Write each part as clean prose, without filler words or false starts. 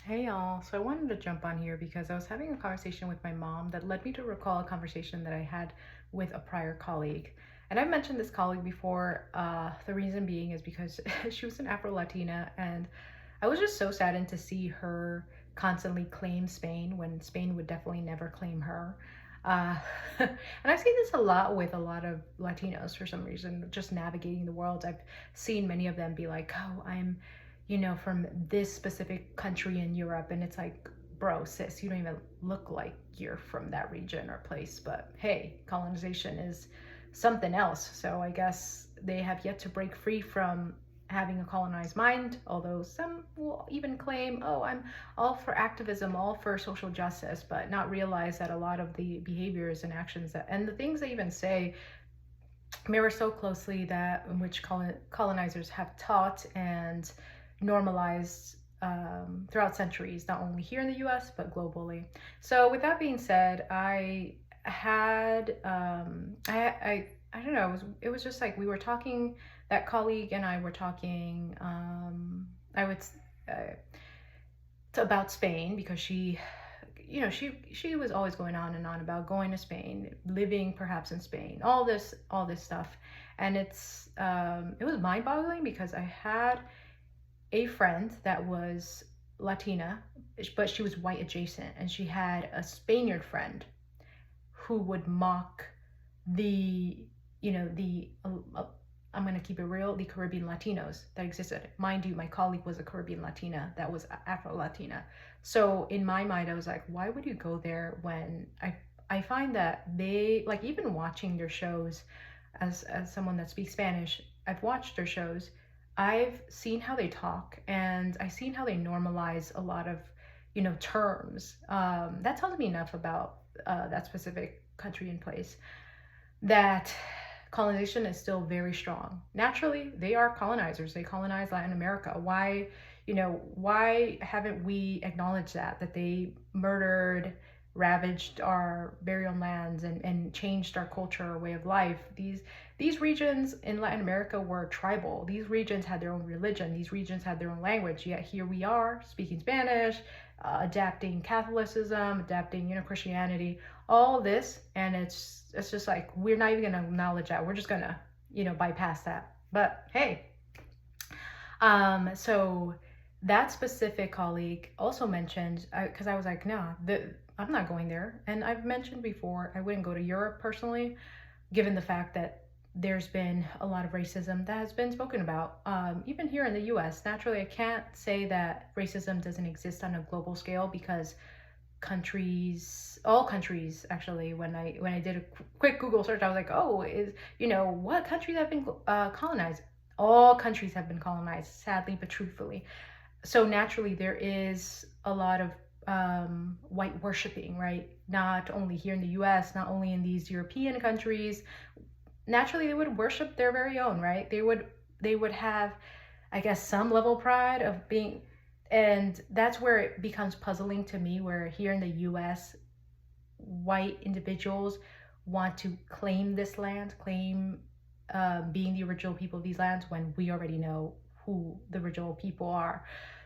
Hey y'all, so I wanted to jump on here because I was having a conversation with my mom that led me to recall a conversation that I had with a prior colleague. And I've mentioned this colleague before. The reason being is because she was an Afro Latina, and I was just so saddened to see her constantly claim Spain when Spain would definitely never claim her. Uh, and I've seen this a lot with a lot of Latinos for some reason, just navigating the world. I've seen many of them be like, oh, I'm from this specific country in Europe. And it's like, bro, sis, you don't even look like you're from that region or place. But hey, colonization is something else. So I guess they have yet to break free from having a colonized mind, although some will even claim, oh, I'm all for activism, all for social justice, but not realize that a lot of the behaviors and actions and the things they even say mirror so closely that in which colonizers have taught and normalized throughout centuries, not only here in the US, but globally. So, with that being said, I had, I don't know, it was just like we were talking, that colleague and I were talking, I would, uh, about Spain because she was always going on and on about going to Spain, living perhaps in Spain, all this stuff. And it was mind-boggling because I had a friend that was Latina, but she was white adjacent, and she had a Spaniard friend who would mock the the I'm going to keep it real, the Caribbean Latinos that existed. Mind you, my colleague was a Caribbean Latina that was Afro Latina. So in my mind, I was like, why would you go there when I find that they, like, even watching their shows, as someone that speaks Spanish, I've watched their shows. I've seen how they talk, and I've seen how they normalize a lot of terms. That tells me enough about that specific country and place, that colonization is still very strong. Naturally, they are colonizers. They colonized Latin America. Why haven't we acknowledged that they murdered, ravaged our very own lands, and changed our culture, our way of life? These regions in Latin America were tribal. These regions had their own religion. These regions had their own language. Yet here we are speaking Spanish, adapting Catholicism, adapting Christianity, all this, and it's just like we're not even gonna acknowledge that. We're just gonna bypass that. But hey, so that specific colleague also mentioned, because I was like, no, I'm not going there. And I've mentioned before, I wouldn't go to Europe personally, given the fact that there's been a lot of racism that has been spoken about, even here in the US. Naturally, I can't say that racism doesn't exist on a global scale because all countries actually, when I did a quick Google search, I was like, oh, what countries have been colonized? All countries have been colonized, sadly but truthfully. So naturally, there is a lot of white worshiping, right? Not only here in the US, not only in these European countries. Naturally, they would worship their very own, right? They would have, I guess, some level of pride of being, and that's where it becomes puzzling to me, where here in the US, white individuals want to claim this land, claim being the original people of these lands, when we already know who the original people are.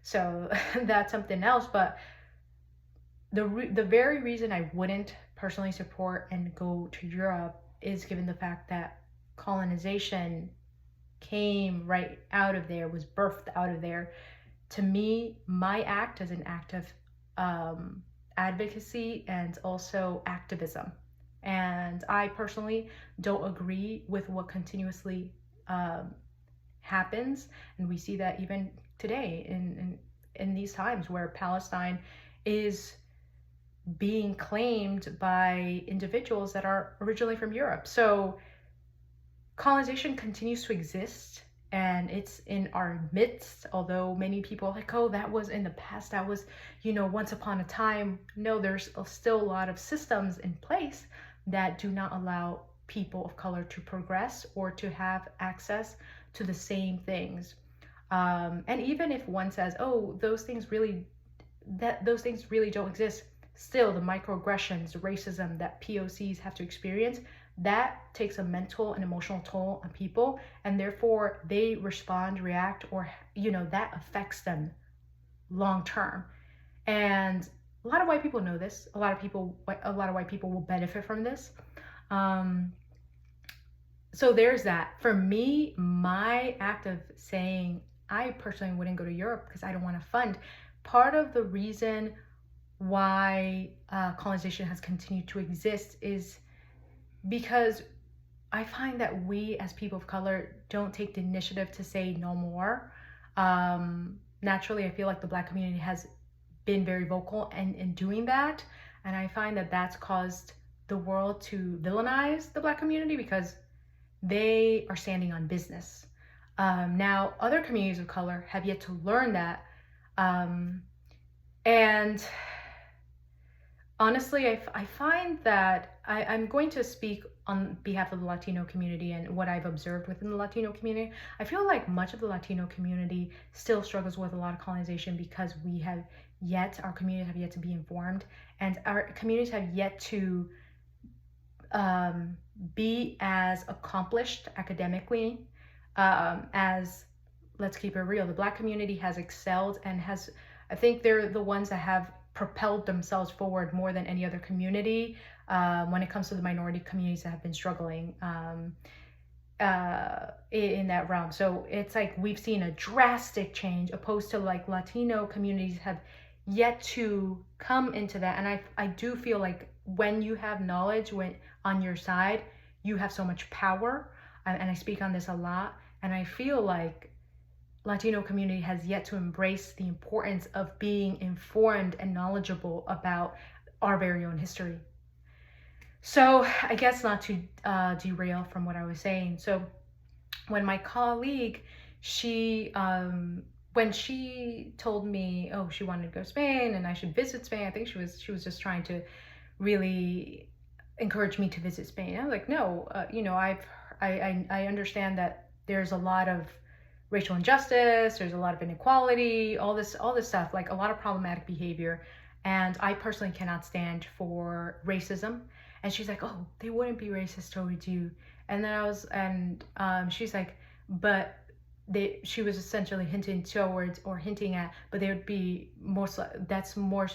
So that's something else. But the very reason I wouldn't personally support and go to Europe is given the fact that colonization came right out of there, was birthed out of there. To me, my act is an act of um, advocacy and also activism. And I personally don't agree with what continuously um, happens. And we see that even today in these times where Palestine is being claimed by individuals that are originally from Europe. So colonization continues to exist, and it's in our midst, although many people are like, oh, that was in the past, that was once upon a time. No, there's still a lot of systems in place that do not allow people of color to progress or to have access to the same things. And even if one says, oh, those things really don't exist, still the microaggressions, the racism that POCs have to experience, that takes a mental and emotional toll on people, and therefore they respond, react, or that affects them long term. And a lot of white people know this. A lot of white people will benefit from this. Um, so there's that. For me, my act of saying I personally wouldn't go to Europe because I don't want to fund. Part of the reason why colonization has continued to exist is because I find that we as people of color don't take the initiative to say no more. Naturally, I feel like the Black community has been very vocal in doing that. And I find that that's caused the world to villainize the Black community because they are standing on business. Now, other communities of color have yet to learn that. Um, and honestly, I find that I'm going to speak on behalf of the Latino community and what I've observed within the Latino community. I feel like much of the Latino community still struggles with a lot of colonization because our communities have yet to be informed, and our communities have yet to be as accomplished academically as, let's keep it real, the Black community has excelled and has, I think they're the ones that have propelled themselves forward more than any other community when it comes to the minority communities that have been struggling in that realm. So it's like we've seen a drastic change opposed to like Latino communities have yet to come into that. And I do feel like when you have knowledge on your side, you have so much power. And I speak on this a lot. And I feel like Latino community has yet to embrace the importance of being informed and knowledgeable about our very own history. So I guess not to derail from what I was saying. So when my colleague, she when she told me, oh, she wanted to go to Spain and I should visit Spain, I think she was just trying to really encourage me to visit Spain. I was like, no, I understand that there's a lot of racial injustice, there's a lot of inequality, all this stuff, like a lot of problematic behavior, and I personally cannot stand for racism. And she's like, oh, they wouldn't be racist towards you. And then she's like, but she was essentially hinting at, but they would be that's more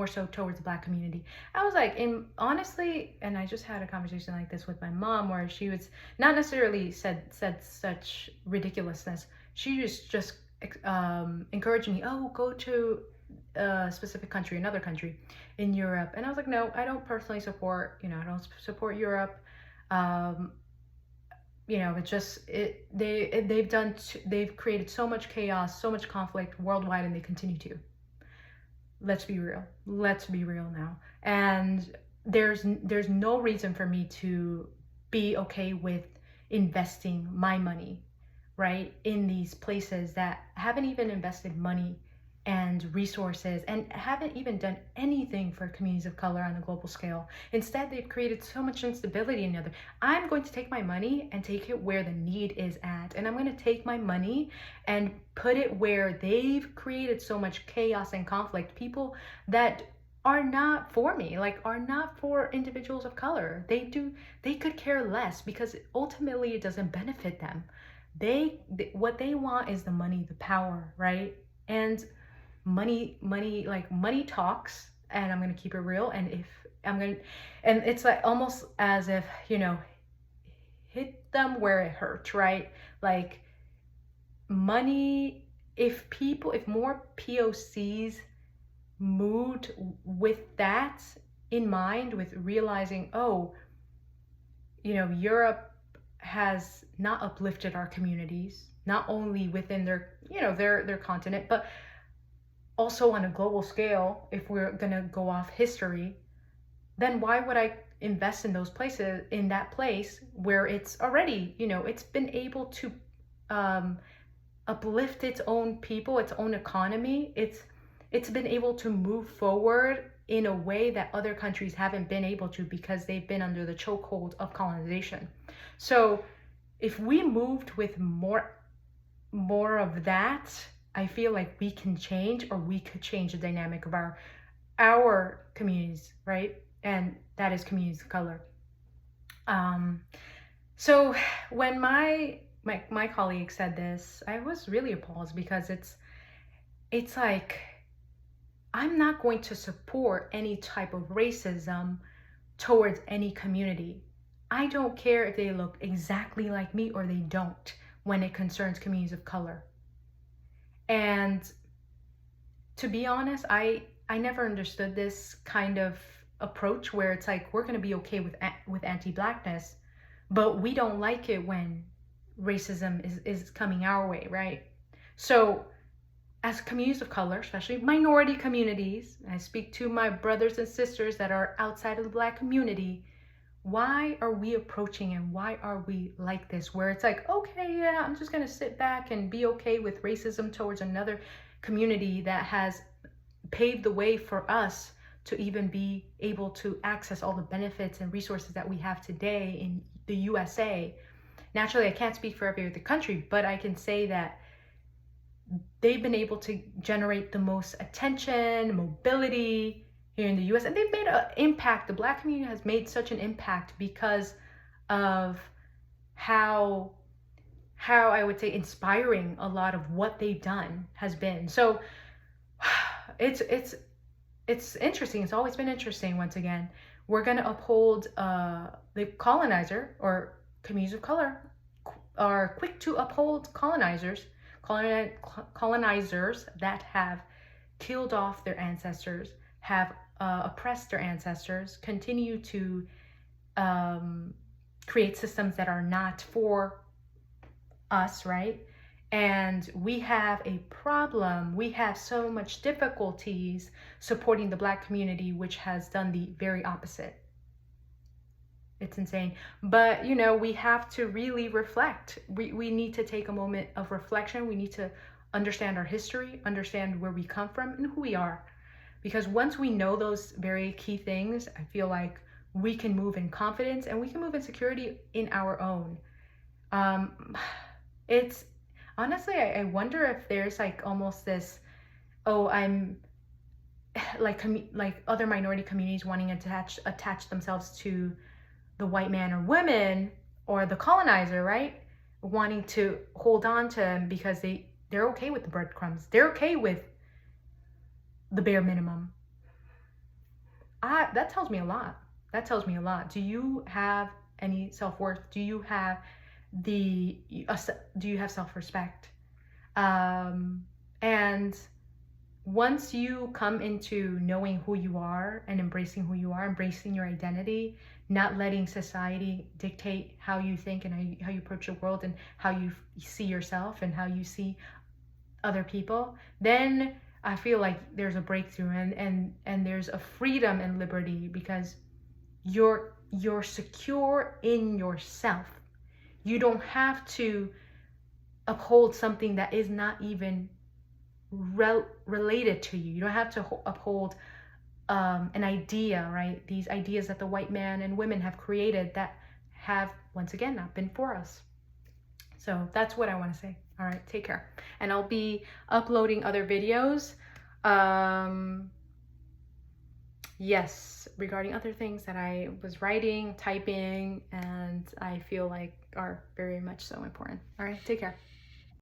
so towards the Black community. I was like, and honestly, and I just had a conversation like this with my mom where she was not necessarily said such ridiculousness. She just encouraged me, oh, go to a specific country, another country in Europe. And I was like, no, I don't personally support, I don't support Europe. Um, it's just they've created so much chaos, so much conflict worldwide, and they continue to. Let's be real. Let's be real now. And there's no reason for me to be okay with investing my money, right, in these places that haven't even invested money and resources and haven't even done anything for communities of color on a global scale. Instead, they've created so much instability in the other. I'm going to take my money and take it where the need is at. And I'm going to take my money and put it where they've created so much chaos and conflict. People that are not for me, like are not for individuals of color. They could care less because ultimately it doesn't benefit them. What they want is the money, the power, right? And money talks, and I'm gonna keep it real. And if I'm gonna, and it's like almost as if hit them where it hurts, right? Like money. If more POCs moved with that in mind, with realizing, oh, Europe has not uplifted our communities, not only within their continent, but also on a global scale. If we're gonna go off history, then why would I invest in that place where it's already, it's been able to uplift its own people, its own economy. It's been able to move forward in a way that other countries haven't been able to because they've been under the chokehold of colonization. So if we moved with more of that, I feel like we can change, or we could change the dynamic of our communities, right? And that is communities of color. So when my colleague said this, I was really appalled because it's like I'm not going to support any type of racism towards any community. I don't care if they look exactly like me or they don't when it concerns communities of color. And to be honest, I never understood this kind of approach where it's like we're going to be okay with anti-blackness, but we don't like it when racism is coming our way, right? So as communities of color, especially minority communities, I speak to my brothers and sisters that are outside of the Black community, why are we approaching and why are we like this? Where it's like, okay, yeah, I'm just going to sit back and be okay with racism towards another community that has paved the way for us to even be able to access all the benefits and resources that we have today in the USA. Naturally, I can't speak for every other country, but I can say that they've been able to generate the most attention, mobility here in the US, and they've made an impact. The Black community has made such an impact because of how I would say inspiring a lot of what they've done has been. So it's interesting. It's always been interesting. Once again, we're going to uphold the colonizer, or communities of color are quick to uphold colonizers that have killed off their ancestors, have oppressed their ancestors, continue to create systems that are not for us, right? And we have a problem. We have so much difficulties supporting the Black community, which has done the very opposite. It's insane. But, you know, we have to really reflect. We need to take a moment of reflection. We need to understand our history, understand where we come from and who we are. Because once we know those very key things, I feel like we can move in confidence and we can move in security in our own. It's honestly, I wonder if there's like almost this, oh, I'm like other minority communities wanting to attach themselves to the white man or women or the colonizer, right? Wanting to hold on to him because they're okay with the breadcrumbs. They're okay with the bare minimum. That tells me a lot. That tells me a lot. Do you have any self-worth? Do you have self-respect? And once you come into knowing who you are and embracing who you are, embracing your identity, not letting society dictate how you think and how you approach the world and how you see yourself and how you see other people, then I feel like there's a breakthrough and there's a freedom and liberty because you're secure in yourself. You don't have to uphold something that is not even related to you. You don't have to uphold an idea, right? These ideas that the white man and women have created that have, once again, not been for us. So that's what I want to say. All right, take care. And I'll be uploading other videos. Yes, regarding other things that I was writing, typing, and I feel like are very much so important. All right, take care.